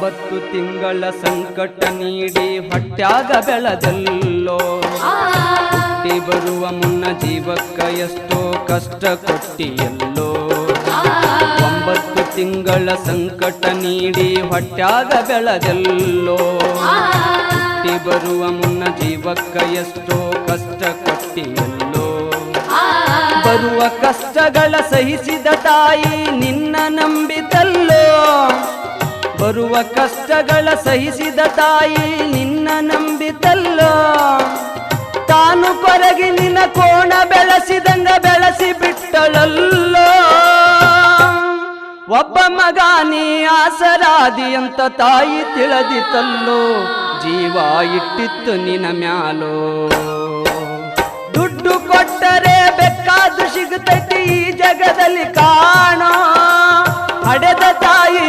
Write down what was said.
9 ತಿಂಗಳ ಸಂಕಟ ನೀಡಿ ಹೊಟ್ಯಾಗ ಬೆಳೆದಲ್ಲೋ ಹುಟ್ಟಿ ಬರುವ ಮುನ್ನ ಜೀವಕ್ಕ ಎಷ್ಟೋ ಕಷ್ಟ ಕೊಟ್ಟಿಯಲ್ಲೋ 9 ತಿಂಗಳ ಸಂಕಟ ನೀಡಿ ಹೊಟ್ಯಾಗ ಬೆಳೆದಲ್ಲೋ ಹುಟ್ಟಿ ಬರುವ ಮುನ್ನ ಜೀವಕ್ಕ ಎಷ್ಟೋ ಕಷ್ಟ ಕೊಟ್ಟಿಯಲ್ಲೋ ಬರುವ ಕಷ್ಟಗಳ ಸಹಿಸಿದ ತಾಯಿ ನಿನ್ನ ನಂಬಿತಲ್ಲೋ ಬರುವ ಕಷ್ಟಗಳ ಸಹಿಸಿದ ತಾಯಿ ನಿನ್ನ ನಂಬಿತಲ್ಲೋ ತಾನು ಕೊರಗಿ ನಿನ್ನ ಕೋಣ ಬೆಳೆಸಿದಂಗ ಬೆಳೆಸಿ ಬಿಟ್ಟಳಲ್ಲೋ ಒಬ್ಬ ಮಗ ನೀ ಆಸರಾದಿ ಅಂತ ತಾಯಿ ತಿಳಿದಿತಲ್ಲೋ ಜೀವ ಇಟ್ಟಿತ್ತು ನಿನ್ನ ಮ್ಯಾಲೋ ದುಡ್ಡು ಕೊಟ್ಟರೆ ಬೇಕಾದು ಸಿಗುತ್ತೈತಿ ಈ ಜಗದಲ್ಲಿ ಕಾಣೋ ಹಡೆದ ತಾಯಿ